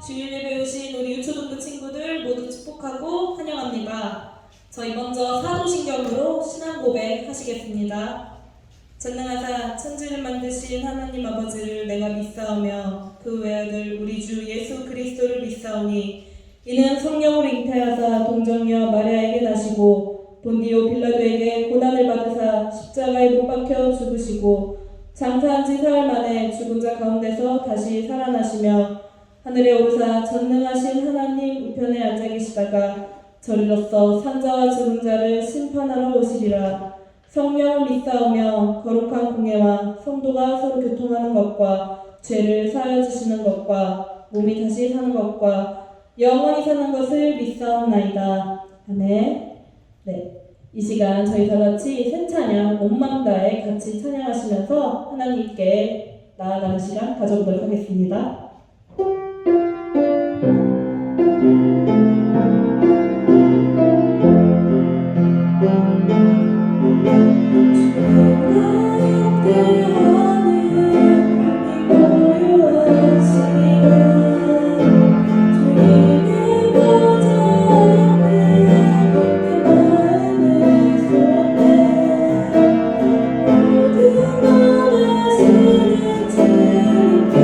주일 예배 오신 우리 유초동부 친구들 모두 축복하고 환영합니다. 저희 먼저 사도신경으로 신앙 고백 하시겠습니다. 전능하사 천지를 만드신 하나님 아버지를 내가 믿사오며 그 외아들 우리 주 예수 그리스도를 믿사오니 이는 성령으로 잉태하사 동정녀 마리아에게 나시고 본디오 빌라도에게 고난을 받으사 십자가에 못 박혀 죽으시고 장사한 지 사흘 만에 죽은 자 가운데서 다시 살아나시며 하늘에 오르사 전능하신 하나님 우편에 앉아 계시다가 저리로서 산자와 죽은 자를 심판하러 오시리라. 성령을 믿사오며 거룩한 공예와 성도가 서로 교통하는 것과 죄를 사하여 주시는 것과 몸이 다시 사는 것과 영원히 사는 것을 믿사옵나이다. 아멘. 네, 이 시간 저희 다 같이 새 찬양 온 마음 다해 같이 찬양하시면서 하나님께 나아가는 시간 가져보도록 하겠습니다. 모든 것을 지니께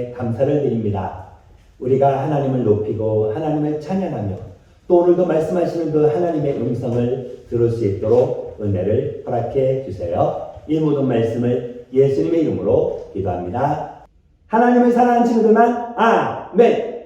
하나님께 감사를 드립니다. 우리가 하나님을 높이고 하나님을 찬양하며 또 오늘도 말씀하시는 그 하나님의 음성을 들을 수 있도록 은혜를 허락해 주세요. 이 모든 말씀을 예수님의 이름으로 기도합니다. 하나님을 사랑하는 친구들만 아멘.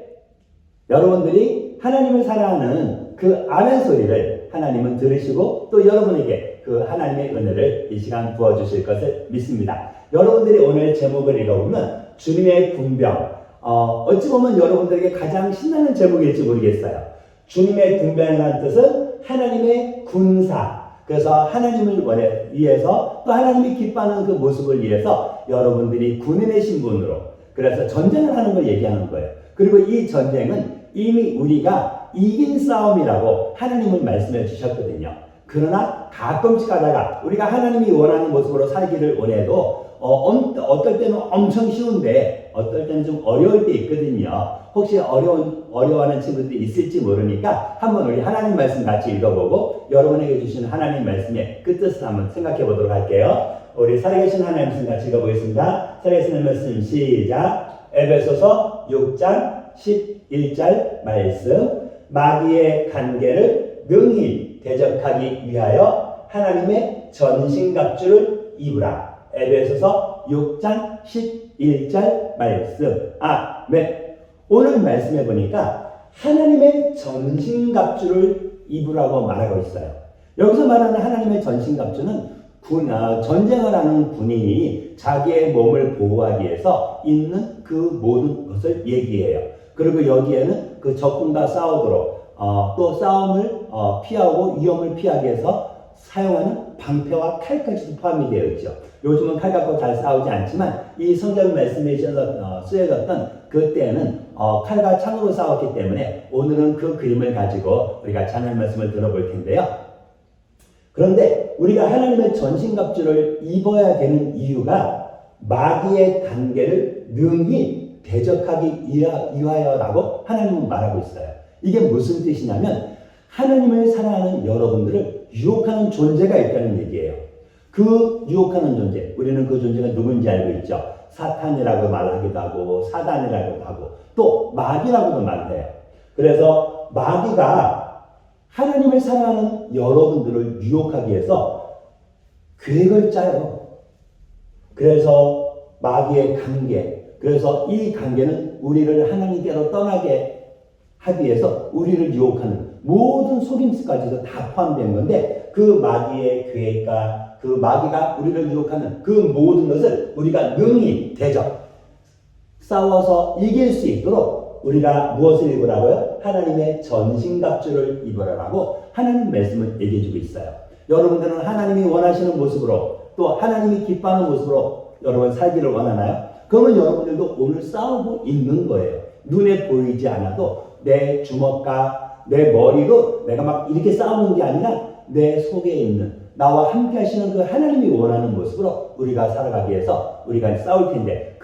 여러분들이 하나님을 사랑하는 그 아멘 소리를 하나님은 들으시고 또 여러분에게 그 하나님의 은혜를 이 시간 부어주실 것을 믿습니다. 여러분들이 오늘 제목을 읽어보면 주님의 군병, 어찌 보면 여러분들에게 가장 신나는 제목일지 모르겠어요. 주님의 군병이라는 뜻은 하나님의 군사. 그래서 하나님을 위해서 또 하나님이 기뻐하는 그 모습을 위해서 여러분들이 군인의 신분으로 그래서 전쟁을 하는 걸 얘기하는 거예요. 그리고 이 전쟁은 이미 우리가 이긴 싸움이라고 하나님은 말씀해 주셨거든요. 그러나 가끔씩 하다가 우리가 하나님이 원하는 모습으로 살기를 원해도 어떨 때는 엄청 쉬운데 어떨 때는 좀 어려울 때 있거든요. 혹시 어려워하는 친구들이 있을지 모르니까 한번 우리 하나님 말씀 같이 읽어보고 여러분에게 주신 하나님 말씀의 그 뜻을 한번 생각해 보도록 할게요. 우리 살아계신 하나님 말씀 같이 읽어보겠습니다. 살아계신 말씀 시작. 에베소서 6장 11절 말씀. 마귀의 간계를 능히 대적하기 위하여 하나님의 전신갑주를 입으라. 에베소서 6장 11절 말씀. 아멘. 오늘 말씀해 보니까 하나님의 전신갑주를 입으라고 말하고 있어요. 여기서 말하는 하나님의 전신갑주는 전쟁을 하는 군인이 자기의 몸을 보호하기 위해서 입는 그 모든 것을 얘기해요. 그리고 여기에는 그 적군과 싸우도록 또 싸움을 피하고 위험을 피하기 위해서 사용하는 방패와 칼까지도 포함이 되어 있죠. 요즘은 칼 갖고 잘 싸우지 않지만 이 성경 말씀에 쓰여졌던 그때는 칼과 창으로 싸웠기 때문에 오늘은 그 그림을 가지고 우리가 하나님 말씀을 들어볼 텐데요. 그런데 우리가 하나님의 전신갑주를 입어야 되는 이유가 마귀의 단계를 능히 대적하기 위하여라고 하나님은 말하고 있어요. 이게 무슨 뜻이냐면 하나님을 사랑하는 여러분들을 유혹하는 존재가 있다는 얘기예요. 그 유혹하는 존재, 우리는 그 존재가 누군지 알고 있죠. 사탄이라고 말하기도 하고 사단이라고도 하고 또 마귀라고도 말해요. 그래서 마귀가 하나님을 사랑하는 여러분들을 유혹하기 위해서 계획을 짜요. 그래서 마귀의 관계, 그래서 이 관계는 우리를 하나님께로 떠나게 하기 위해서 우리를 유혹하는 모든 속임수까지도 다 포함된 건데 그 마귀의 계획과 그 마귀가 우리를 유혹하는 그 모든 것을 우리가 능히 싸워서 이길 수 있도록 우리가 무엇을 입으라고요? 하나님의 전신갑주를 입으라고 하나님 말씀을 얘기해주고 있어요. 여러분들은 하나님이 원하시는 모습으로 또 하나님이 기뻐하는 모습으로 여러분 살기를 원하나요? 그러면 여러분들도 오늘 싸우고 있는 거예요. 눈에 보이지 않아도 내 주먹과 내 머리로 내가 막 이렇게 싸우는 게 아니라 내 속에 있는 나와 함께 하시는 그 하나님이 원하는 모습으로 우리가 살아가기 위해서 우리가 싸울 텐데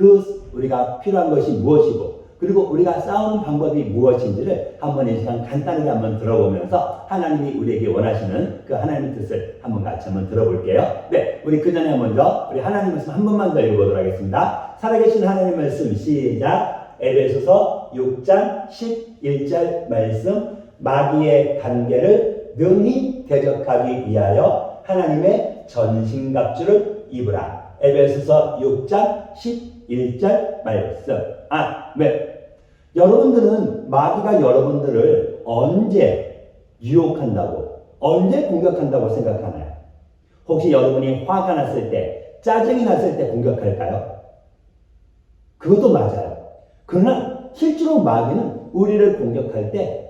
우리가 필요한 것이 무엇이고 그리고 우리가 싸우는 방법이 무엇인지를 한번 이 시간 간단하게 한번 들어보면서 하나님이 우리에게 원하시는 그 하나님의 뜻을 같이 한번 들어볼게요. 네, 우리 그 전에 먼저 우리 하나님 말씀 한 번만 더 읽어보도록 하겠습니다. 살아계신 하나님 말씀 시작. 에베소서 6장 11절 말씀. 마귀의 관계를 능히 대적하기 위하여 하나님의 전신갑주를 입으라. 에베소서 6장 11절 말씀. 아멘. 여러분들은 마귀가 여러분들을 언제 유혹한다고, 언제 공격한다고 생각하나요? 혹시 여러분이 화가 났을 때, 짜증이 났을 때 공격할까요? 그것도 맞아요. 그러나 실제로 마귀는 우리를 공격할 때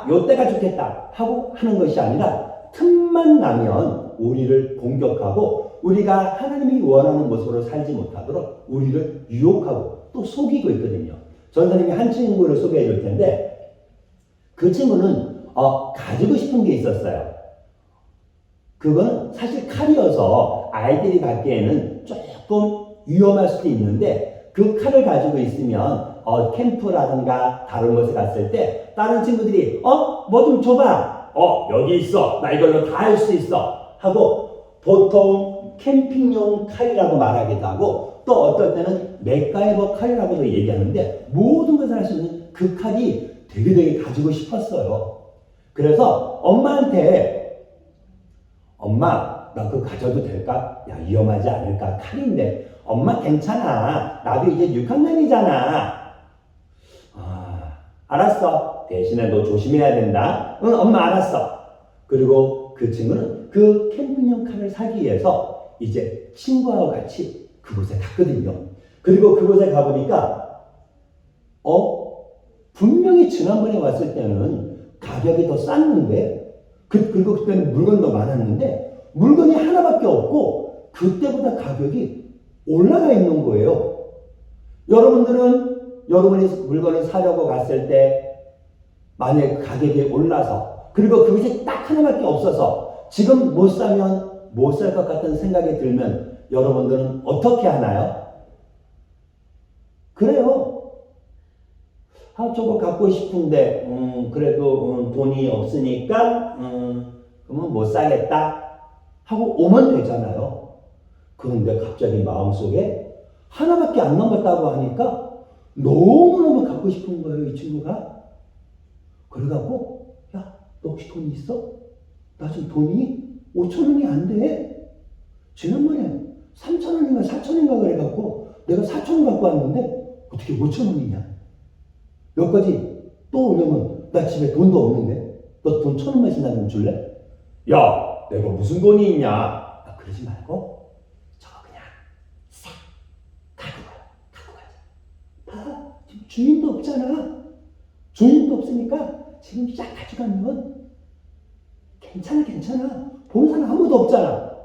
요때가 좋겠다 하고 하는 것이 아니라 틈만 나면 우리를 공격하고 우리가 하나님이 원하는 모습으로 살지 못하도록 우리를 유혹하고 또 속이고 있거든요. 전사님이 한 친구를 소개해 줄 텐데 그 친구는 가지고 싶은 게 있었어요. 그건 사실 칼이어서 아이들이 갖기에는 조금 위험할 수도 있는데 그 칼을 가지고 있으면 캠프라든가 다른 곳에 갔을 때 다른 친구들이 뭐 좀 줘봐. 여기 있어. 나 이걸로 다 할 수 있어. 하고 보통 캠핑용 칼이라고 말하기도 하고 또 어떨 때는 맥가이버 칼이라고도 얘기하는데 모든 것을 할 수 있는 그 칼이 되게 가지고 싶었어요. 그래서 엄마한테 엄마 나 그거 가져도 될까? 야 위험하지 않을까? 칼인데 엄마 괜찮아. 나도 이제 6학년이잖아. 아 알았어. 대신에 너 조심해야 된다. 응 엄마 알았어. 그리고 그 친구는 그 캠핑용 칼을 사기 위해서 이제 친구하고 같이 그곳에 갔거든요. 그리고 그곳에 가보니까 분명히 지난번에 왔을 때는 가격이 더 쌌는데 그리고 그때는 물건도 많았는데 물건이 하나밖에 없고 그때보다 가격이 올라가 있는 거예요. 여러분들은 여러분이 물건을 사려고 갔을 때 만약에 가격이 올라서 그리고 그것이 딱 하나밖에 없어서 지금 못 사면 못 살 것 같은 생각이 들면 여러분들은 어떻게 하나요? 그래요. 아, 저거 갖고 싶은데, 그래도 돈이 없으니까, 그러면 못 사겠다 하고 오면 되잖아요. 그런데 갑자기 마음속에 하나밖에 안 남았다고 하니까 너무너무 갖고 싶은 거예요, 이 친구가. 그래갖고, 야, 너 혹시 돈 있어? 나 지금 돈이 5,000원이 안 돼. 지난번에 3,000원인가 4,000원인가 그래갖고 내가 4,000원 갖고 왔는데 어떻게 5,000원이냐? 여기까지 또 오려면 나 집에 돈도 없는데 너 돈 1,000원만 신나면 줄래? 야, 내가 무슨 돈이 있냐? 아, 그러지 말고 저거 그냥 싹 갖고 가자. 지금 주인도 없잖아. 주인도 없으니까 지금 싹 가져가면 괜찮아. 보는 사람 아무도 없잖아.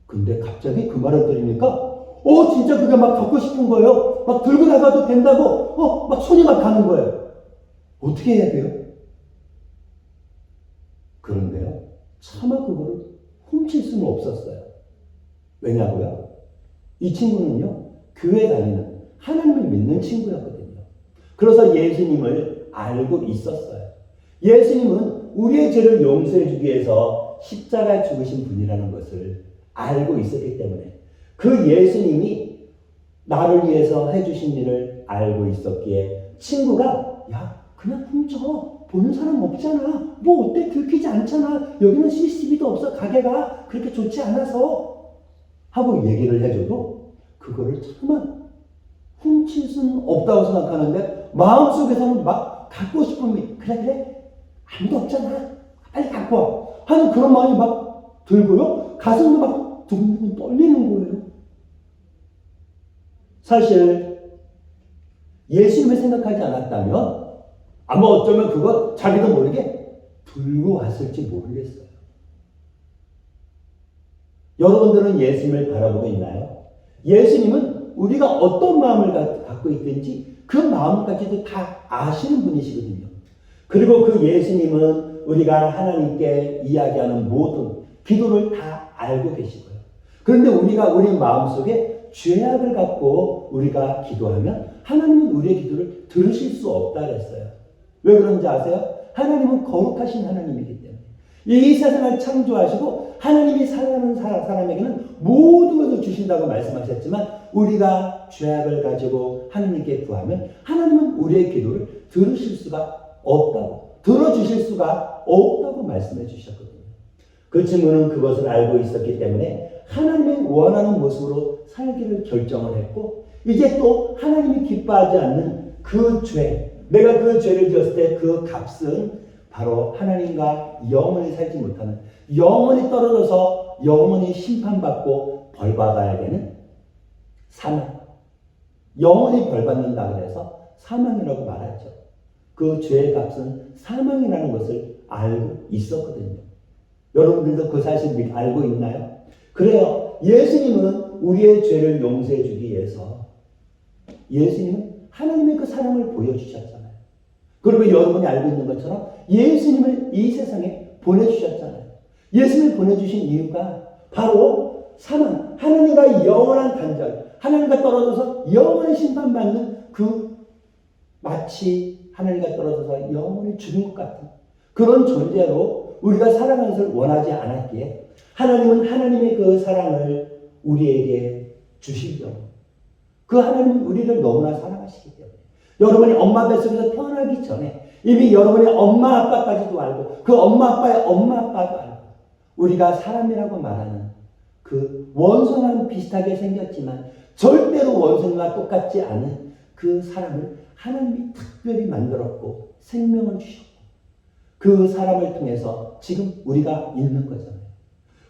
근데 갑자기 그 말을 들으니까 진짜 그게 막 갖고 싶은 거예요. 막 들고 나가도 된다고 막 손이 막 가는 거예요. 어떻게 해야 돼요? 그런데요, 차마 그거를 훔칠 수는 없었어요. 왜냐고요? 이 친구는요, 교회 다니는 하나님을 믿는 친구였거든요. 그래서 예수님을 알고 있었어요. 예수님은 우리의 죄를 용서해 주기 위해서 십자가에 죽으신 분이라는 것을 알고 있었기 때문에 그 예수님이 나를 위해서 해주신 일을 알고 있었기에 친구가 야 그냥 훔쳐 보는 사람 없잖아 뭐 어때 들키지 않잖아 여기는 CCTV도 없어 가게가 그렇게 좋지 않아서 하고 얘기를 해줘도 그거를 정말 훔칠 수는 없다고 생각하는데 마음속에서는 막 갖고 싶은 그래 아무도 없잖아 빨리 갖고 와 하는 그런 마음이 막 들고요 가슴도 막 두근두근 떨리는 거예요. 사실 예수님을 생각하지 않았다면 아마 어쩌면 그거 자기도 모르게 들고 왔을지 모르겠어요. 여러분들은 예수님을 바라보고 있나요? 예수님은 우리가 어떤 마음을 갖고 있든지 그 마음까지도 다 아시는 분이시거든요. 그리고 그 예수님은 우리가 하나님께 이야기하는 모든 기도를 다 알고 계시고요. 그런데 우리가 우리 마음속에 죄악을 갖고 우리가 기도하면 하나님은 우리의 기도를 들으실 수 없다 그랬어요. 왜 그런지 아세요? 하나님은 거룩하신 하나님이기 때문에 이 세상을 창조하시고 하나님이 사랑하는 사람에게는 모든 것을 주신다고 말씀하셨지만 우리가 죄악을 가지고 하나님께 구하면 하나님은 우리의 기도를 들으실 수가 없다고 들어주실 수가 없다고 말씀해 주셨거든요. 그 친구는 그것을 알고 있었기 때문에 하나님의 원하는 모습으로 살기를 결정을 했고 이제 또 하나님이 기뻐하지 않는 그 죄 내가 그 죄를 지었을 때 그 값은 바로 하나님과 영원히 살지 못하는 영원히 떨어져서 영원히 심판받고 벌받아야 되는 사망 영원히 벌받는다 그래서 사망이라고 말하죠. 그 죄의 값은 사망이라는 것을 알고 있었거든요. 여러분들도 그 사실 알고 있나요? 그래요. 예수님은 우리의 죄를 용서해 주기 위해서 예수님은 하나님의 그 사랑을 보여주셨잖아요. 그리고 여러분이 알고 있는 것처럼 예수님을 이 세상에 보내주셨잖아요. 예수님을 보내주신 이유가 바로 사망, 하나님과 영원한 단절, 하나님과 떨어져서 영원히 심판받는 그 마치 하나님과 떨어져서 영원히 죽은 것 같은 그런 존재로 우리가 살아가는 것을 원하지 않았기에 하나님은 하나님의 그 사랑을 우리에게 주시려고. 그 하나님은 우리를 너무나 사랑하시기 때문에 여러분이 엄마 뱃속에서 태어나기 전에 이미 여러분의 엄마 아빠까지도 알고 그 엄마 아빠의 엄마 아빠도 알고 우리가 사람이라고 말하는 그 원수랑 비슷하게 생겼지만 절대로 원수와 똑같지 않은 그 사람을 하나님이 특별히 만들었고 생명을 주셨고 그 사람을 통해서 지금 우리가 있는 거잖아요.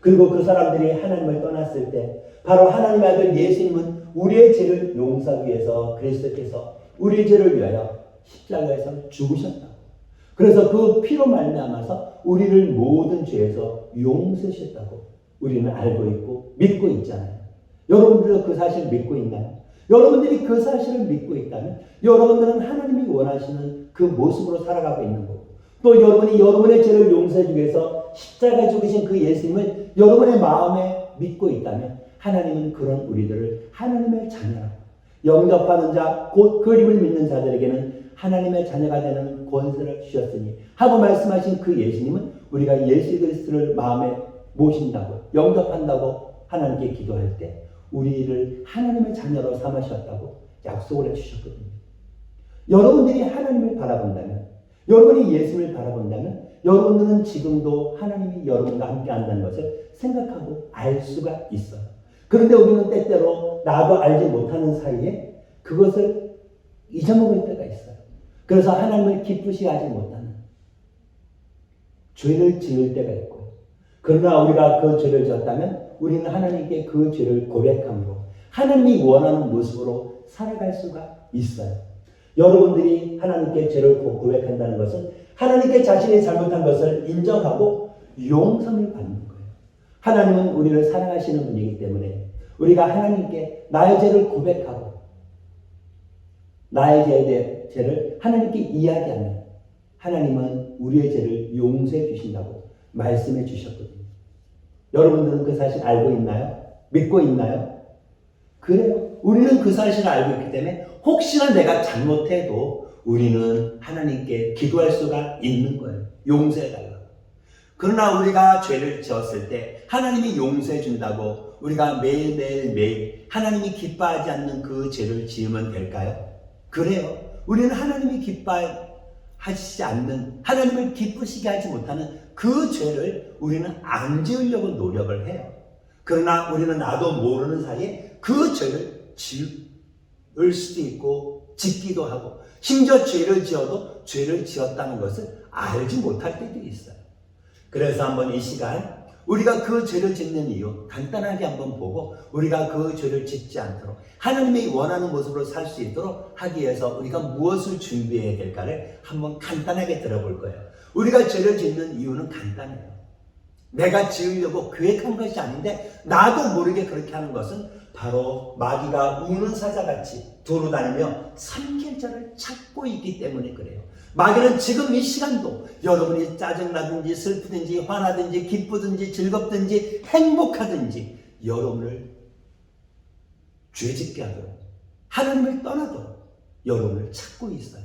그리고 그 사람들이 하나님을 떠났을 때 바로 하나님의 아들 예수님은 우리의 죄를 용서하기 위해서 그리스도께서 우리의 죄를 위하여 십자가에서 죽으셨다고. 그래서 그 피로 말미암아서 우리를 모든 죄에서 용서하셨다고 우리는 알고 있고 믿고 있잖아요. 여러분들도 그 사실을 믿고 있나요? 여러분들이 그 사실을 믿고 있다면 여러분들은 하나님이 원하시는 그 모습으로 살아가고 있는 거고 또 여러분이 여러분의 죄를 용서해 주기 위해서 십자가에 죽으신 그 예수님을 여러분의 마음에 믿고 있다면 하나님은 그런 우리들을 하나님의 자녀라고 영접하는 자 곧 그림을 믿는 자들에게는 하나님의 자녀가 되는 권세를 주셨으니 하고 말씀하신 그 예수님은 우리가 예수 그리스도를 마음에 모신다고 영접한다고 하나님께 기도할 때 우리를 하나님의 자녀로 삼으셨다고 약속을 해주셨거든요. 여러분들이 하나님을 바라본다면 여러분이 예수를 바라본다면 여러분들은 지금도 하나님이 여러분과 함께 한다는 것을 생각하고 알 수가 있어요. 그런데 우리는 때때로 나도 알지 못하는 사이에 그것을 잊어먹을 때가 있어요. 그래서 하나님을 기쁘시게 하지 못하는 죄를 지을 때가 있고 그러나 우리가 그 죄를 지었다면 우리는 하나님께 그 죄를 고백함으로 하나님이 원하는 모습으로 살아갈 수가 있어요. 여러분들이 하나님께 죄를 고백한다는 것은 하나님께 자신이 잘못한 것을 인정하고 용서를 받는 거예요. 하나님은 우리를 사랑하시는 분이기 때문에 우리가 하나님께 나의 죄를 고백하고 나의 죄를 하나님께 이야기하면 하나님은 우리의 죄를 용서해 주신다고 말씀해 주셨거든요. 여러분들은 그 사실 알고 있나요? 믿고 있나요? 그래요. 우리는 그 사실을 알고 있기 때문에 혹시나 내가 잘못해도 우리는 하나님께 기도할 수가 있는 거예요. 용서해 달라고. 그러나 우리가 죄를 지었을 때 하나님이 용서해 준다고 우리가 매일 하나님이 기뻐하지 않는 그 죄를 지으면 될까요? 그래요. 우리는 하나님이 기뻐하시지 않는 하나님을 기쁘시게 하지 못하는 그 죄를 우리는 안 지으려고 노력을 해요. 그러나 우리는 나도 모르는 사이에 그 죄를 지을 수도 있고 짓기도 하고 심지어 죄를 지어도 죄를 지었다는 것을 알지 못할 때도 있어요. 그래서 한번 이 시간 우리가 그 죄를 짓는 이유 간단하게 한번 보고 우리가 그 죄를 짓지 않도록 하나님이 원하는 모습으로 살 수 있도록 하기 위해서 우리가 무엇을 준비해야 될까를 한번 간단하게 들어볼 거예요. 우리가 죄를 짓는 이유는 간단해요. 내가 지으려고 계획한 것이 아닌데 나도 모르게 그렇게 하는 것은 바로 마귀가 우는 사자같이 두루다니며 삼킬 자를 찾고 있기 때문에 그래요. 마귀는 지금 이 시간도 여러분이 짜증나든지 슬프든지 화나든지 기쁘든지 즐겁든지 행복하든지 여러분을 죄짓게 하도록 하나님을 떠나도록 여러분을 찾고 있어요.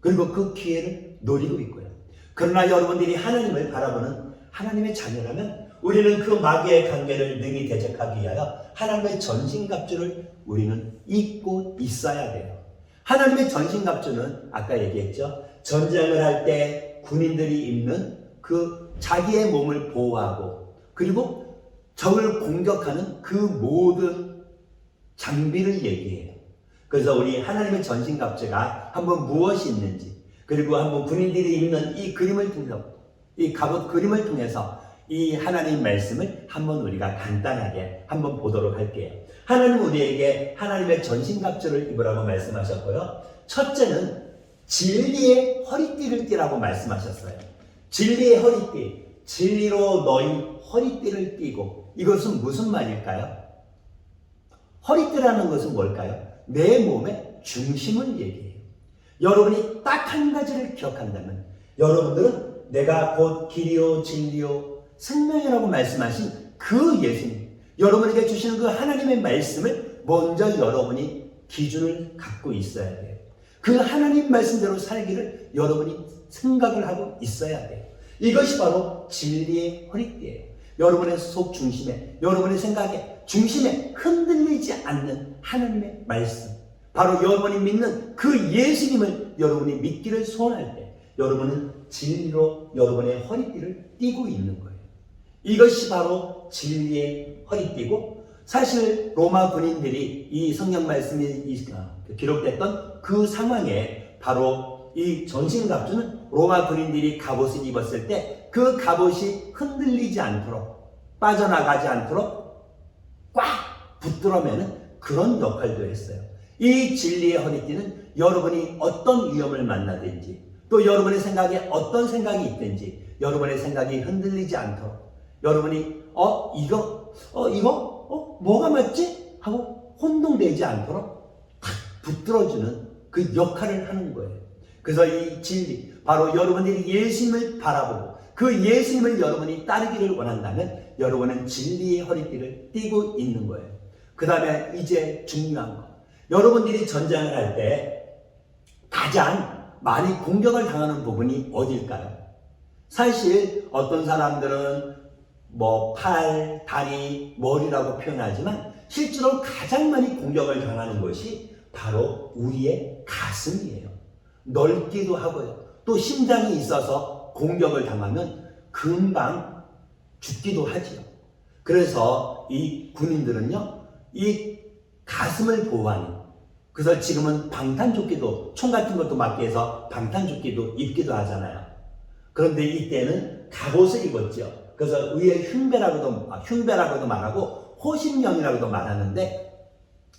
그리고 그 기회를 노리고 있고요. 그러나 여러분들이 하나님을 바라보는 하나님의 자녀라면 우리는 그 마귀의 관계를 능히 대적하기 위하여 하나님의 전신갑주를 우리는 입고 있어야 돼요. 하나님의 전신갑주는 아까 얘기했죠. 전쟁을 할 때 군인들이 입는 그 자기의 몸을 보호하고 그리고 적을 공격하는 그 모든 장비를 얘기해요. 그래서 우리 하나님의 전신갑주가 한번 무엇이 있는지 그리고 한번 군인들이 입는 이 그림을 통해서 이 갑옷 그림을 통해서 이 하나님 말씀을 한번 우리가 간단하게 한번 보도록 할게요. 하나님 우리에게 하나님의 전신갑주를 입으라고 말씀하셨고요. 첫째는 진리의 허리띠를 띠라고 말씀하셨어요. 진리의 허리띠, 진리로 너희 허리띠를 띠고 이것은 무슨 말일까요? 허리띠라는 것은 뭘까요? 내 몸의 중심을 얘기해요. 여러분이 딱 한 가지를 기억한다면 여러분들은 내가 곧 길이요 진리요 생명이라고 말씀하신 그 예수님 여러분에게 주시는 그 하나님의 말씀을 먼저 여러분이 기준을 갖고 있어야 돼요. 그 하나님 말씀대로 살기를 여러분이 생각을 하고 있어야 돼요. 이것이 바로 진리의 허리띠예요. 여러분의 속 중심에, 여러분의 생각에, 중심에 흔들리지 않는 하나님의 말씀, 바로 여러분이 믿는 그 예수님을 여러분이 믿기를 소원할 때 여러분은 진리로 여러분의 허리띠를 띠고 있는 거예요. 이것이 바로 진리의 허리띠고, 사실 로마 군인들이 이 성경 말씀이 기록됐던 그 상황에 바로 이 전신갑주는 로마 군인들이 갑옷을 입었을 때 그 갑옷이 흔들리지 않도록, 빠져나가지 않도록 꽉 붙들어매는 그런 역할도 했어요. 이 진리의 허리띠는 여러분이 어떤 위험을 만나든지, 또 여러분의 생각에 어떤 생각이 있든지 여러분의 생각이 흔들리지 않도록, 여러분이 뭐가 맞지? 하고 혼동되지 않도록 탁 붙들어주는 그 역할을 하는 거예요. 그래서 이 진리, 바로 여러분들이 예수님을 바라보고 그 예수님을 여러분이 따르기를 원한다면 여러분은 진리의 허리띠를 띠고 있는 거예요. 그 다음에 이제 중요한 거, 여러분들이 전쟁을 할 때 가장 많이 공격을 당하는 부분이 어딜까요? 사실 어떤 사람들은 팔, 다리, 머리라고 표현하지만 실제로 가장 많이 공격을 당하는 것이 바로 우리의 가슴이에요. 넓기도 하고요. 또 심장이 있어서 공격을 당하면 금방 죽기도 하지요. 그래서 이 군인들은요, 이 가슴을 보호하는, 그래서 지금은 방탄조끼도, 총 같은 것도 맞기 위해서 방탄조끼도 입기도 하잖아요. 그런데 이때는 갑옷을 입었죠. 그래서 의의 흉배라고도 말하고 호심경이라고도 말하는데,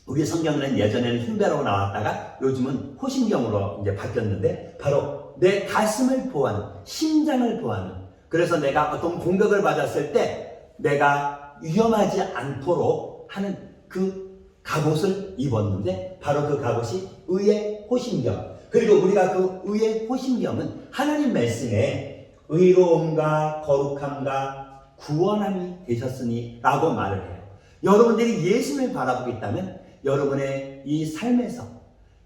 우리 성경은 예전에는 흉배라고 나왔다가 요즘은 호심경으로 이제 바뀌었는데, 바로 내 가슴을 보호하는, 심장을 보호하는, 그래서 내가 어떤 공격을 받았을 때 내가 위험하지 않도록 하는 그 갑옷을 입었는데, 바로 그 갑옷이 의의 호심경. 그리고 우리가 그 의의 호심경은 하나님 말씀에 의로움과 거룩함과 구원함이 되셨으니 라고 말을 해요. 여러분들이 예수님을 바라보고 있다면 여러분의 이 삶에서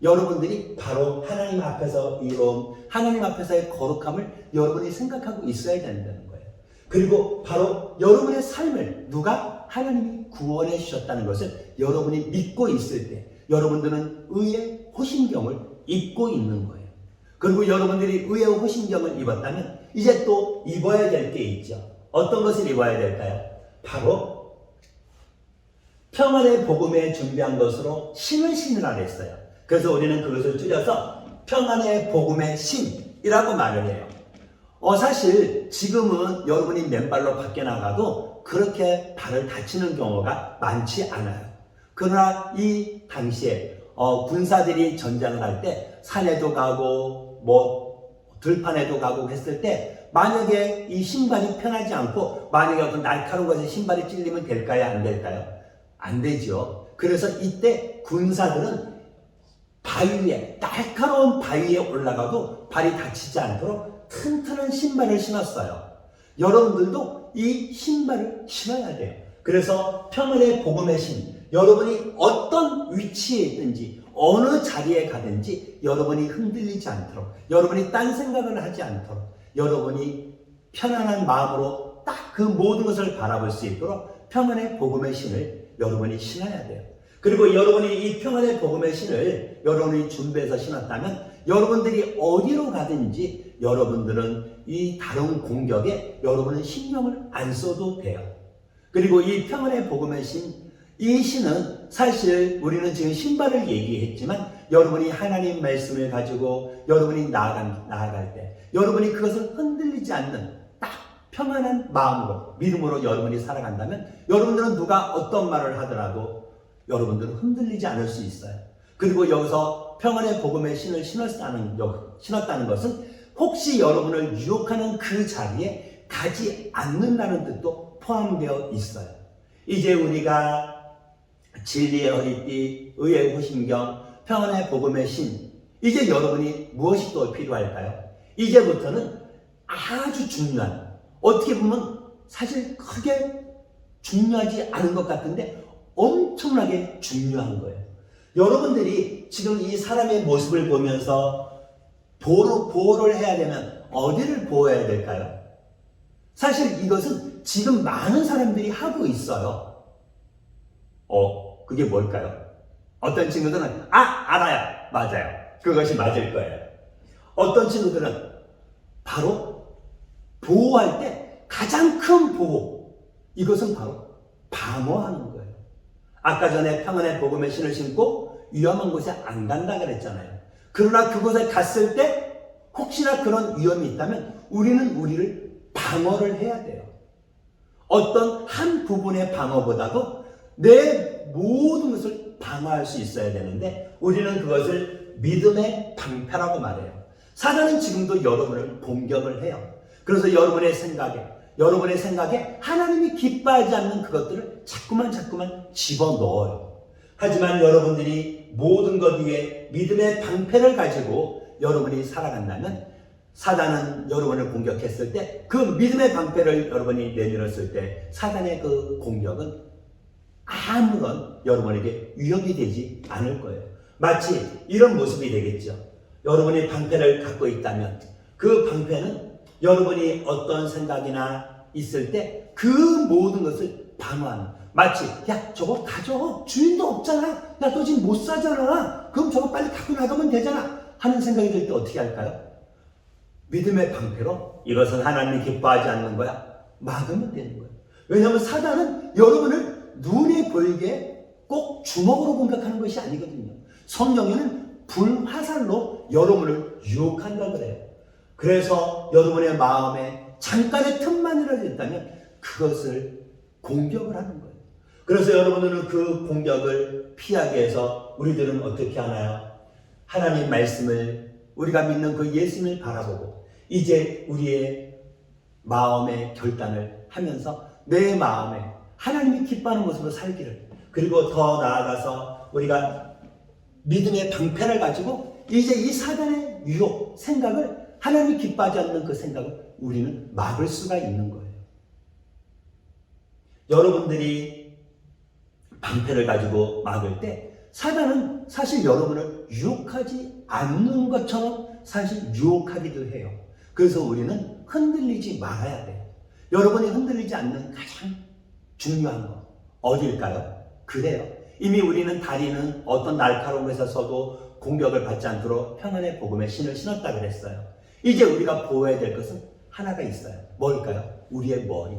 여러분들이 바로 하나님 앞에서 의로움, 하나님 앞에서의 거룩함을 여러분이 생각하고 있어야 된다는 거예요. 그리고 바로 여러분의 삶을 누가 하나님이 구원해 주셨다는 것을 여러분이 믿고 있을 때 여러분들은 의의 호심경을 입고 있는 거예요. 그리고 여러분들이 의의 호심경을 입었다면 이제 또 입어야 될 게 있죠. 어떤 것을 입어야 될까요? 바로 평안의 복음에 준비한 것으로 신을 신으라 그랬어요. 그래서 우리는 그것을 줄여서 평안의 복음의 신이라고 말을 해요. 사실 지금은 여러분이 맨발로 밖에 나가도 그렇게 발을 다치는 경우가 많지 않아요. 그러나 이 당시에 군사들이 전쟁을 할 때 산에도 가고 들판에도 가고 했을 때 만약에 이 신발이 편하지 않고 만약에 어떤 날카로운 것에 신발이 찔리면 될까요? 안 될까요? 안 되죠. 그래서 이때 군사들은 날카로운 바위에 올라가도 발이 다치지 않도록 튼튼한 신발을 신었어요. 여러분들도 이 신발을 신어야 돼요. 그래서 평안의 복음의 신, 여러분이 어떤 위치에 있든지 어느 자리에 가든지 여러분이 흔들리지 않도록, 여러분이 딴 생각을 하지 않도록, 여러분이 편안한 마음으로 딱 그 모든 것을 바라볼 수 있도록 평안의 복음의 신을 여러분이 신어야 돼요. 그리고 여러분이 이 평안의 복음의 신을 여러분이 준비해서 신었다면 여러분들이 어디로 가든지 여러분들은 이 다른 공격에 여러분은 신경을 안 써도 돼요. 그리고 이 평안의 복음의 신, 이 신은 사실 우리는 지금 신발을 얘기했지만 여러분이 하나님 말씀을 가지고 여러분이 나아갈 때 여러분이 그것을 흔들리지 않는 딱 평안한 마음으로, 믿음으로 여러분이 살아간다면 여러분들은 누가 어떤 말을 하더라도 여러분들은 흔들리지 않을 수 있어요. 그리고 여기서 평안의 복음의 신을 신었다는 것은 혹시 여러분을 유혹하는 그 자리에 가지 않는다는 뜻도 포함되어 있어요. 이제 우리가 진리의 허리띠, 의의 호심경, 평안의 복음의 신, 이제 여러분이 무엇이 또 필요할까요? 이제부터는 아주 중요한, 어떻게 보면 사실 크게 중요하지 않은 것 같은데 엄청나게 중요한 거예요. 여러분들이 지금 이 사람의 모습을 보면서 보호를 해야 되면 어디를 보호해야 될까요? 사실 이것은 지금 많은 사람들이 하고 있어요. 그게 뭘까요? 어떤 친구들은 알아요. 맞아요. 그것이 맞을 거예요. 어떤 친구들은 바로 보호할 때 가장 큰 보호, 이것은 바로 방어하는 거예요. 아까 전에 평안의 복음의 신을 신고 위험한 곳에 안 간다 그랬잖아요. 그러나 그곳에 갔을 때 혹시나 그런 위험이 있다면 우리는 우리를 방어를 해야 돼요. 어떤 한 부분의 방어보다도 내 모든 것을 방어할 수 있어야 되는데 우리는 그것을 믿음의 방패라고 말해요. 사단은 지금도 여러분을 공격을 해요. 그래서 여러분의 생각에 하나님이 기뻐하지 않는 그것들을 자꾸만 집어넣어요. 하지만 여러분들이 모든 것 위에 믿음의 방패를 가지고 여러분이 살아간다면 사단은 여러분을 공격했을 때 그 믿음의 방패를 여러분이 내밀었을 때 사단의 그 공격은 아무런 여러분에게 위협이 되지 않을 거예요. 마치 이런 모습이 되겠죠. 여러분이 방패를 갖고 있다면 그 방패는 여러분이 어떤 생각이나 있을 때 그 모든 것을 방어하는, 마치 야 저거 가져, 주인도 없잖아, 야 너 지금 못 사잖아, 그럼 저거 빨리 갖고 나가면 되잖아 하는 생각이 들 때 어떻게 할까요? 믿음의 방패로 이것은 하나님이 기뻐하지 않는 거야, 막으면 되는 거예요. 왜냐하면 사단은 여러분을 눈에 보이게 꼭 주먹으로 공격하는 것이 아니거든요. 성경에는 불화살로 여러분을 유혹한다 그래요. 그래서 여러분의 마음에 잠깐의 틈만이라도 있다면 그것을 공격을 하는 거예요. 그래서 여러분들은 그 공격을 피하기 위해서 우리들은 어떻게 하나요? 하나님 말씀을, 우리가 믿는 그 예수님을 바라보고 이제 우리의 마음의 결단을 하면서 내 마음에 하나님이 기뻐하는 모습으로 살기를, 그리고 더 나아가서 우리가 믿음의 방패를 가지고 이제 이 사단의 유혹, 생각을, 하나님이 기뻐하지 않는 그 생각을 우리는 막을 수가 있는 거예요. 여러분들이 방패를 가지고 막을 때 사단은 사실 여러분을 유혹하지 않는 것처럼 사실 유혹하기도 해요. 그래서 우리는 흔들리지 말아야 돼요. 여러분이 흔들리지 않는 가장 중요한 것 어딜까요? 그래요. 이미 우리는 다리는 어떤 날카로운 것에서도 공격을 받지 않도록 평안의 복음의 신을 신었다 그랬어요. 이제 우리가 보호해야 될 것은 하나가 있어요. 뭘까요? 우리의 머리.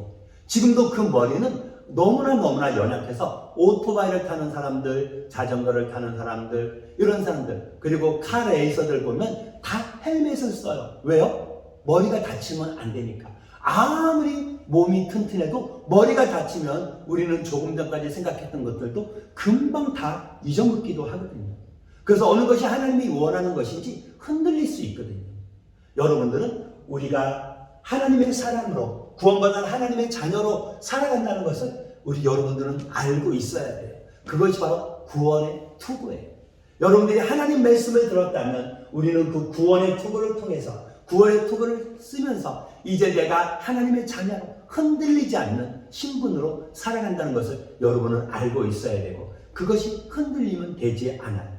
지금도 그 머리는 너무나 연약해서 오토바이를 타는 사람들, 자전거를 타는 사람들, 이런 사람들, 그리고 카 레이서들 보면 다 헬멧을 써요. 왜요? 머리가 다치면 안 되니까. 아무리 몸이 튼튼해도 머리가 다치면 우리는 조금 전까지 생각했던 것들도 금방 다 잊어먹기도 하거든요. 그래서 어느 것이 하나님이 원하는 것인지 흔들릴 수 있거든요. 여러분들은 우리가 하나님의 사람으로, 구원받은 하나님의 자녀로 살아간다는 것을 우리 여러분들은 알고 있어야 돼요. 그것이 바로 구원의 투구예요. 여러분들이 하나님 말씀을 들었다면 우리는 그 구원의 투구를 통해서, 구원의 투구를 쓰면서 이제 내가 하나님의 자녀로 흔들리지 않는 신분으로 살아간다는 것을 여러분은 알고 있어야 되고, 그것이 흔들리면 되지 않아요.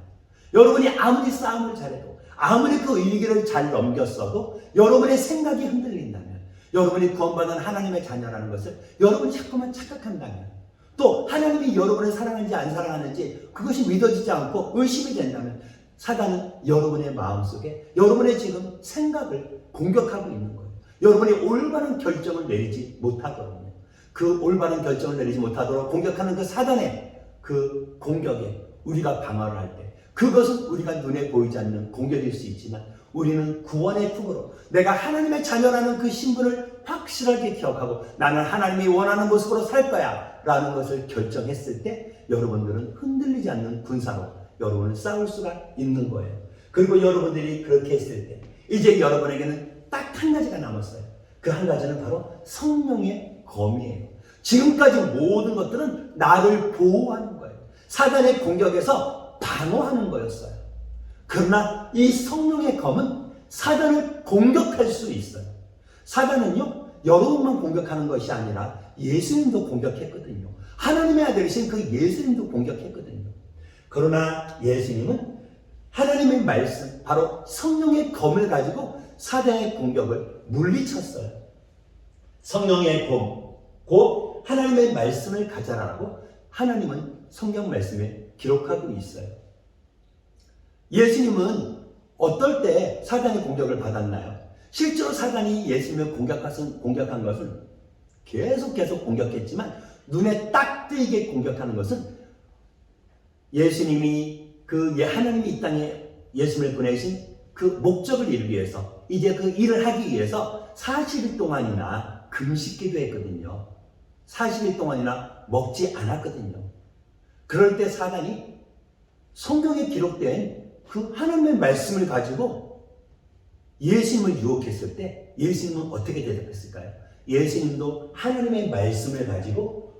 여러분이 아무리 싸움을 잘해도, 아무리 그 위기를 잘 넘겼어도 여러분의 생각이 흔들린다면, 여러분이 구원받은 하나님의 자녀라는 것을 여러분이 자꾸만 착각한다면, 또 하나님이 여러분을 사랑하는지 안 사랑하는지 그것이 믿어지지 않고 의심이 된다면 사단은 여러분의 마음속에 여러분의 지금 생각을 공격하고 있는 거예요. 여러분이 올바른 결정을 내리지 못하도록요. 그 올바른 결정을 내리지 못하도록 공격하는 그 사단의 그 공격에 우리가 방어를 할 때, 그것은 우리가 눈에 보이지 않는 공격일 수 있지만 우리는 구원의 품으로 내가 하나님의 자녀라는 그 신분을 확실하게 기억하고 나는 하나님이 원하는 모습으로 살 거야 라는 것을 결정했을 때 여러분들은 흔들리지 않는 군사로 여러분은 싸울 수가 있는 거예요. 그리고 여러분들이 그렇게 했을 때 이제 여러분에게는 딱 한 가지가 남았어요. 그 한 가지는 바로 성령의 검이에요. 지금까지 모든 것들은 나를 보호하는 거예요. 사단의 공격에서 방어하는 거였어요. 그러나 이 성령의 검은 사단을 공격할 수 있어요. 사단은요, 여러분만 공격하는 것이 아니라 예수님도 공격했거든요. 하나님의 아들이신 그 예수님도 공격했거든요. 그러나 예수님은 하나님의 말씀, 바로 성령의 검을 가지고 사단의 공격을 물리쳤어요. 성령의 검, 곧 하나님의 말씀을 가져라라고 하나님은 성경 말씀에 기록하고 있어요. 예수님은 어떨 때 사단의 공격을 받았나요? 실제로 사단이 예수님을 공격한 것은 계속 공격했지만 눈에 딱 띄게 공격하는 것은 예수님이 하나님이 이 땅에 예수님을 보내신 그 목적을 이루기 위해서 이제 그 일을 하기 위해서 40일 동안이나 금식기도 했거든요. 40일 동안이나 먹지 않았거든요. 그럴 때 사단이 성경에 기록된 그 하나님의 말씀을 가지고 예수님을 유혹했을 때 예수님은 어떻게 대답했을까요? 예수님도 하나님의 말씀을 가지고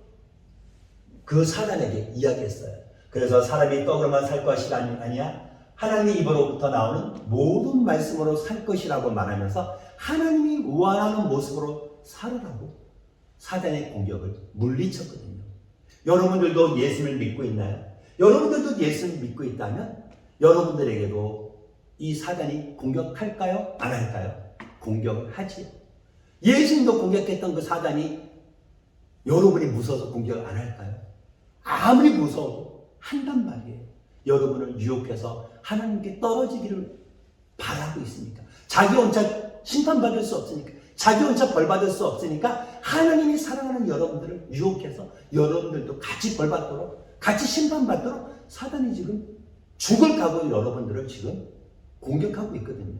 그 사단에게 이야기했어요. 그래서 사람이 떡으로만 살 것이 아니야. 하나님의 입으로부터 나오는 모든 말씀으로 살 것이라고 말하면서 하나님이 원하는 모습으로 살으라고 사단의 공격을 물리쳤거든요. 여러분들도 예수님을 믿고 있나요? 여러분들도 예수님을 믿고 있다면 여러분들에게도 이 사단이 공격할까요? 안 할까요? 공격을 하지요. 예수님도 공격했던 그 사단이 여러분이 무서워서 공격을 안 할까요? 아무리 무서워도 한단 말이에요. 여러분을 유혹해서 하나님께 떨어지기를 바라고 있습니까? 자기 혼자 심판받을 수 없으니까, 자기 혼자 벌받을 수 없으니까 하나님이 사랑하는 여러분들을 유혹해서 여러분들도 같이 벌받도록, 같이 심판받도록 사단이 지금 죽을 각오로 여러분들을 지금 공격하고 있거든요.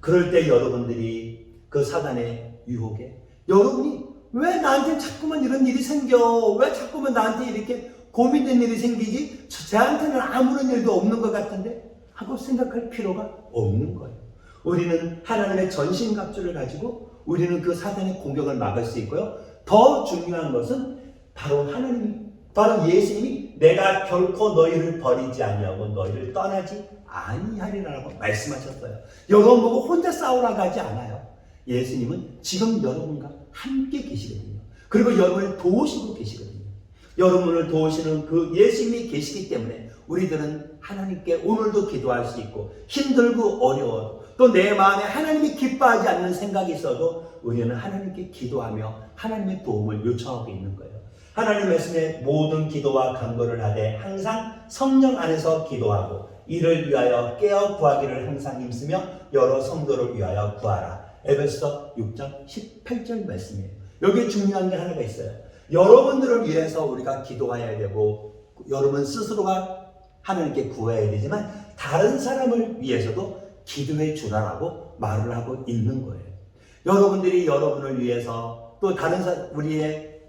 그럴 때 여러분들이 그 사단의 유혹에 여러분이 왜 나한테 자꾸만 이런 일이 생겨? 왜 자꾸만 나한테 이렇게 고민된 일이 생기지? 저한테는 아무런 일도 없는 것 같은데? 하고 생각할 필요가 없는 거예요. 우리는 하나님의 전신갑주를 가지고 우리는 그 사단의 공격을 막을 수 있고요. 더 중요한 것은 바로 바로 예수님이 내가 결코 너희를 버리지 아니하고 너희를 떠나지 아니하리라고 말씀하셨어요. 여러분 보고 혼자 싸우라고 하지 않아요. 예수님은 지금 여러분과 함께 계시거든요. 그리고 여러분을 도우시고 계시거든요. 여러분을 도우시는 그 예수님이 계시기 때문에 우리들은 하나님께 오늘도 기도할 수 있고 힘들고 어려워 또 내 마음에 하나님이 기뻐하지 않는 생각이 있어도 우리는 하나님께 기도하며 하나님의 도움을 요청하고 있는 거예요. 하나님 말씀에 모든 기도와 간구를 하되 항상 성령 안에서 기도하고 이를 위하여 깨어 구하기를 항상 힘쓰며 여러 성도를 위하여 구하라. 에베소서 6장 18절 말씀이에요. 여기 중요한 게 하나가 있어요. 여러분들을 위해서 우리가 기도해야 되고 여러분 스스로가 하나님께 구해야 되지만 다른 사람을 위해서도 기도해 주라라고 말을 하고 있는 거예요. 여러분들이 여러분을 위해서 또 다른 우리의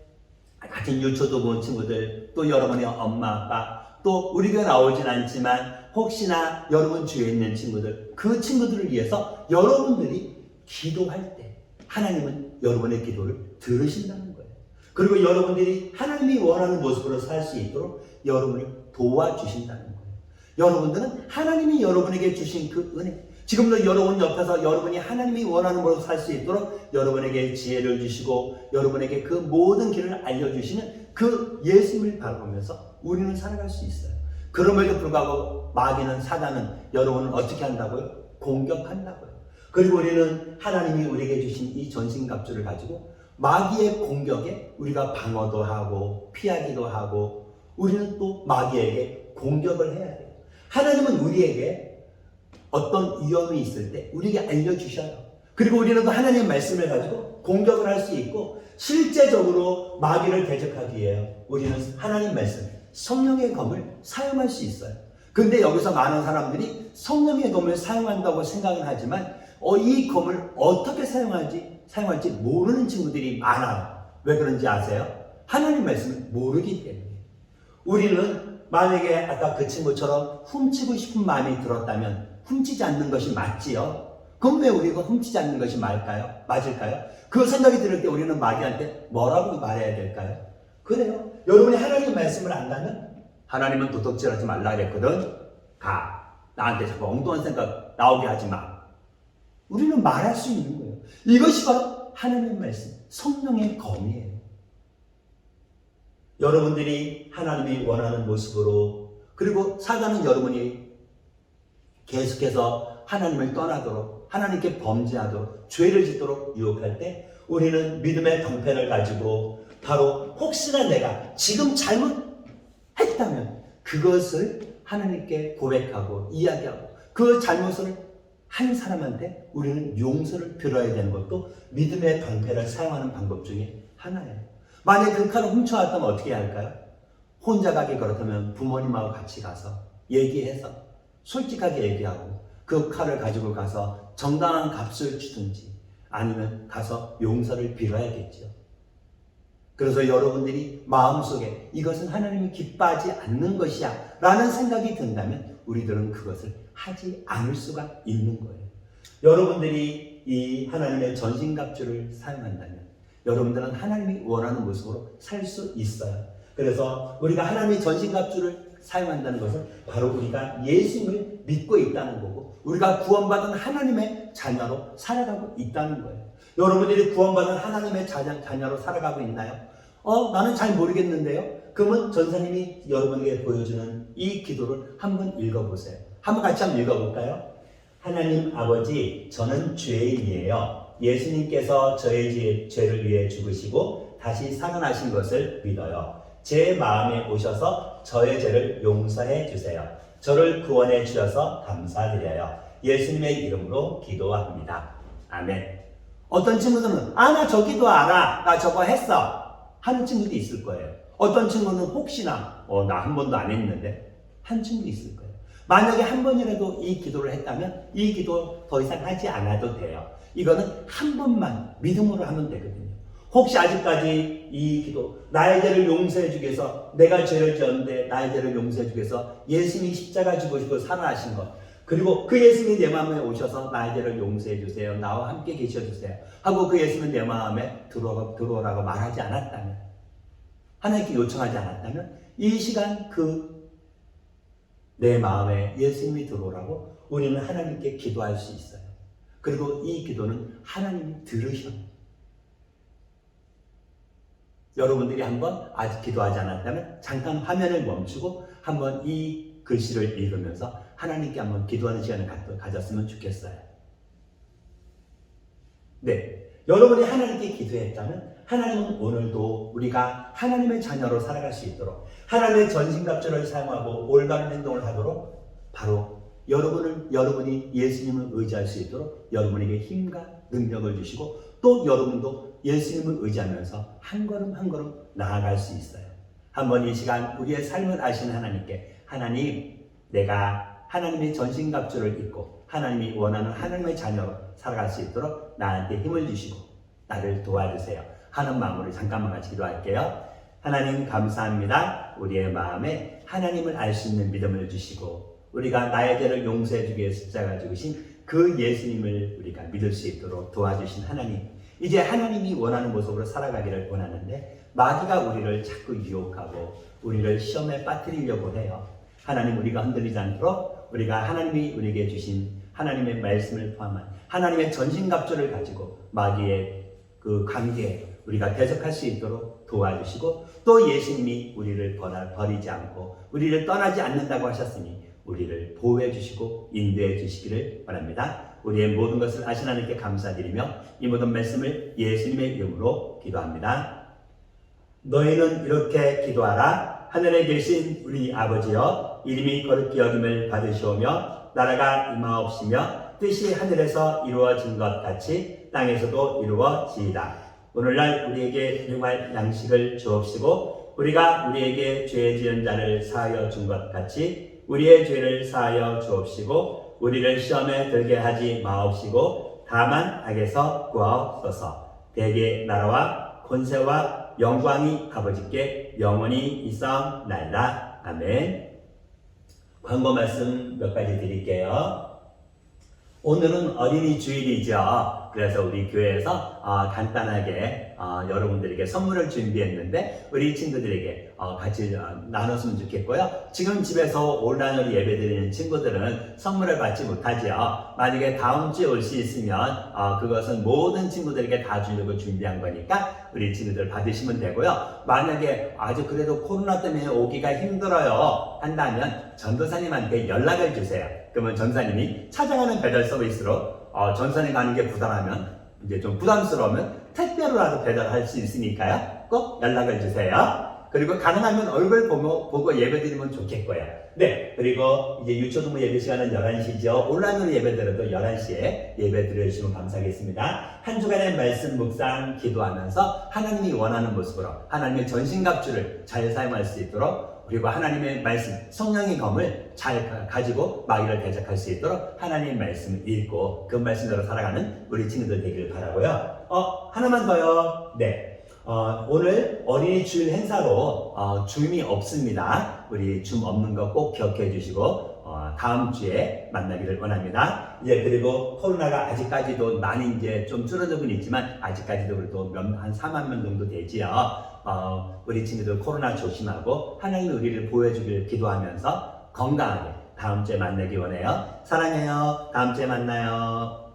같은 유초도부 친구들 또 여러분의 엄마 아빠 또 우리 교회 나오진 않지만 혹시나 여러분 주위에 있는 친구들 그 친구들을 위해서 여러분들이 기도할 때 하나님은 여러분의 기도를 들으신다는 거예요. 그리고 여러분들이 하나님이 원하는 모습으로 살 수 있도록 여러분을 도와주신다는 거예요. 여러분들은 하나님이 여러분에게 주신 그 은혜, 지금도 여러분 옆에서 여러분이 하나님이 원하는 모습으로 살 수 있도록 여러분에게 지혜를 주시고 여러분에게 그 모든 길을 알려주시는 그 예수님을 바라보면서 우리는 살아갈 수 있어요. 그럼에도 불구하고 마귀는 사단은 여러분을 어떻게 한다고요? 공격한다고요. 그리고 우리는 하나님이 우리에게 주신 이 전신갑주를 가지고 마귀의 공격에 우리가 방어도 하고 피하기도 하고 우리는 또 마귀에게 공격을 해야 돼요. 하나님은 우리에게 어떤 위험이 있을 때 우리에게 알려주셔요. 그리고 우리는 그 하나님의 말씀을 가지고 공격을 할 수 있고 실제적으로 마귀를 대적하기 위해 우리는 하나님 말씀, 성령의 검을 사용할 수 있어요. 근데 여기서 많은 사람들이 성령의 검을 사용한다고 생각은 하지만 이 검을 어떻게 사용할지 모르는 친구들이 많아요. 왜 그런지 아세요? 하나님 말씀을 모르기 때문에. 우리는 만약에 아까 그 친구처럼 훔치고 싶은 마음이 들었다면 훔치지 않는 것이 맞지요? 그럼 왜 우리가 훔치지 않는 것이 맞을까요? 그 생각이 들 때 우리는 마귀한테 뭐라고 말해야 될까요? 그래요. 여러분이 하나님 말씀을 안다면 하나님은 도둑질하지 말라 그랬거든. 가. 나한테 자꾸 엉뚱한 생각 나오게 하지 마. 우리는 말할 수 있는 거예요. 이것이 바로 하나님의 말씀, 성령의 검이에요. 여러분들이 하나님이 원하는 모습으로 그리고 사단은 여러분이 계속해서 하나님을 떠나도록 하나님께 범죄하도록 죄를 짓도록 유혹할 때 우리는 믿음의 방패를 가지고 바로 혹시나 내가 지금 잘못했다면 그것을 하나님께 고백하고 이야기하고 그 잘못을 한 사람한테 우리는 용서를 빌어야 되는 것도 믿음의 방패를 사용하는 방법 중에 하나예요. 만약 그 칼을 훔쳐왔다면 어떻게 할까요? 혼자 가기 그렇다면 부모님하고 같이 가서 얘기해서 솔직하게 얘기하고 그 칼을 가지고 가서 정당한 값을 주든지 아니면 가서 용서를 빌어야겠죠. 그래서 여러분들이 마음속에 이것은 하나님이 기뻐하지 않는 것이야 라는 생각이 든다면 우리들은 그것을 하지 않을 수가 있는 거예요. 여러분들이 이 하나님의 전신갑주를 사용한다면 여러분들은 하나님이 원하는 모습으로 살 수 있어요. 그래서 우리가 하나님의 전신갑주를 사용한다는 것은 바로 우리가 예수님을 믿고 있다는 거고 우리가 구원받은 하나님의 자녀로 살아가고 있다는 거예요. 여러분들이 구원받은 하나님의 자녀로 살아가고 있나요? 나는 잘 모르겠는데요. 그러면 전사님이 여러분에게 보여주는 이 기도를 한번 읽어보세요. 한번 같이 한번 읽어볼까요? 하나님 아버지, 저는 죄인이에요. 예수님께서 저의 죄를 위해 죽으시고 다시 살아나신 것을 믿어요. 제 마음에 오셔서 저의 죄를 용서해 주세요. 저를 구원해 주셔서 감사드려요. 예수님의 이름으로 기도합니다. 아멘. 어떤 친구들은 나 저기도 알아. 나 저거 했어. 하는 친구도 있을 거예요. 어떤 친구는 혹시나 나 한 번도 안 했는데 한 친구도 있을 거예요. 만약에 한 번이라도 이 기도를 했다면 이 기도 더 이상 하지 않아도 돼요. 이거는 한 번만 믿음으로 하면 되거든요. 혹시 아직까지 이 기도 나의 죄를 용서해 주기 위해서 내가 죄를 지었는데 나의 죄를 용서해 주기 위해서 예수님이 십자가 지고 살아나신 것 그리고 그 예수님이 내 마음에 오셔서 나의 죄를 용서해 주세요. 나와 함께 계셔 주세요. 하고 그 예수님은 내 마음에 들어오라고 말하지 않았다면 하나님께 요청하지 않았다면 이 시간 내 마음에 예수님이 들어오라고 우리는 하나님께 기도할 수 있어요. 그리고 이 기도는 하나님이 들으셔요. 여러분들이 한번 아직 기도하지 않았다면 잠깐 화면을 멈추고 한번 이 글씨를 읽으면서 하나님께 한번 기도하는 시간을 가졌으면 좋겠어요. 네, 여러분이 하나님께 기도했다면 하나님은 오늘도 우리가 하나님의 자녀로 살아갈 수 있도록 하나님의 전신갑주를 사용하고 올바른 행동을 하도록 바로 여러분이 예수님을 의지할 수 있도록 여러분에게 힘과 능력을 주시고 또 여러분도 예수님을 의지하면서 한 걸음 한 걸음 나아갈 수 있어요. 한번 이 시간 우리의 삶을 아시는 하나님께 하나님, 내가 하나님의 전신갑주를 입고 하나님이 원하는 하나님의 자녀로 살아갈 수 있도록 나한테 힘을 주시고 나를 도와주세요 하는 마음으로 잠깐만 같이 기도할게요. 하나님 감사합니다. 우리의 마음에 하나님을 알 수 있는 믿음을 주시고 우리가 나의 죄를 용서해 주기 위해 십자가 죽으신 그 예수님을 우리가 믿을 수 있도록 도와주신 하나님, 이제 하나님이 원하는 모습으로 살아가기를 원하는데 마귀가 우리를 자꾸 유혹하고 우리를 시험에 빠뜨리려고 해요. 하나님, 우리가 흔들리지 않도록 우리가 하나님이 우리에게 주신 하나님의 말씀을 포함한 하나님의 전신갑주를 가지고 마귀의 그 관계에 우리가 대적할 수 있도록 도와주시고 또 예수님이 우리를 버리지 않고 우리를 떠나지 않는다고 하셨으니 우리를 보호해 주시고 인도해 주시기를 바랍니다. 우리의 모든 것을 아신 하나님께 감사드리며 이 모든 말씀을 예수님의 이름으로 기도합니다. 너희는 이렇게 기도하라. 하늘에 계신 우리 아버지여, 이름이 거룩히 여김을 받으시오며 나라가 임하옵시며 뜻이 하늘에서 이루어진 것 같이 땅에서도 이루어지이다. 오늘날 우리에게 일용할 양식을 주옵시고 우리가 우리에게 죄 지은 자를 사하여 준 것 같이 우리의 죄를 사하여 주옵시고 우리를 시험에 들게 하지 마옵시고 다만 악에서 구하옵소서. 대개 나라와 권세와 영광이 아버지께 영원히 있사옵나이다. 아멘. 광고 말씀 몇 가지 드릴게요. 오늘은 어린이 주일이죠. 그래서 우리 교회에서 간단하게 여러분들에게 선물을 준비했는데 우리 친구들에게 같이 나눴으면 좋겠고요. 지금 집에서 온라인으로 예배드리는 친구들은 선물을 받지 못하죠. 만약에 다음 주에 올 수 있으면 그것은 모든 친구들에게 다 주려고 준비한 거니까 우리 친구들 받으시면 되고요. 만약에 아주 그래도 코로나 때문에 오기가 힘들어요 한다면 전도사님한테 연락을 주세요. 그러면 전사님이 찾아가는 배달 서비스로 전산에 가는 게 부담하면 이제 좀 부담스러우면 택배로라도 배달할 수 있으니까요. 꼭 연락을 주세요. 그리고 가능하면 얼굴 보고 예배드리면 좋겠고요. 네, 그리고 이제 유초등부 예배 시간은 11시죠. 온라인으로 예배드려도 11시에 예배드려주시면 감사하겠습니다. 한 주간의 말씀 묵상 기도하면서 하나님이 원하는 모습으로 하나님의 전신갑주를 잘 사용할 수 있도록, 그리고 하나님의 말씀, 성령의 검을 잘 가지고 마귀를 대적할 수 있도록 하나님의 말씀을 읽고 그 말씀대로 살아가는 우리 친구들 되기를 바라고요. 하나만 더요. 네. 오늘 어린이 주일 행사로 줌이 없습니다. 우리 줌 없는 거 꼭 기억해 주시고 다음 주에 만나기를 원합니다. 이제 그리고 코로나가 아직까지도 많이 이제 좀 줄어들고 있지만 아직까지도 그래도 한 4만 명 정도 되지요. 우리 친구들 코로나 조심하고 하나님이 우리를 보여주길 기도하면서 건강하게 다음 주에 만나기 원해요. 사랑해요. 다음 주에 만나요.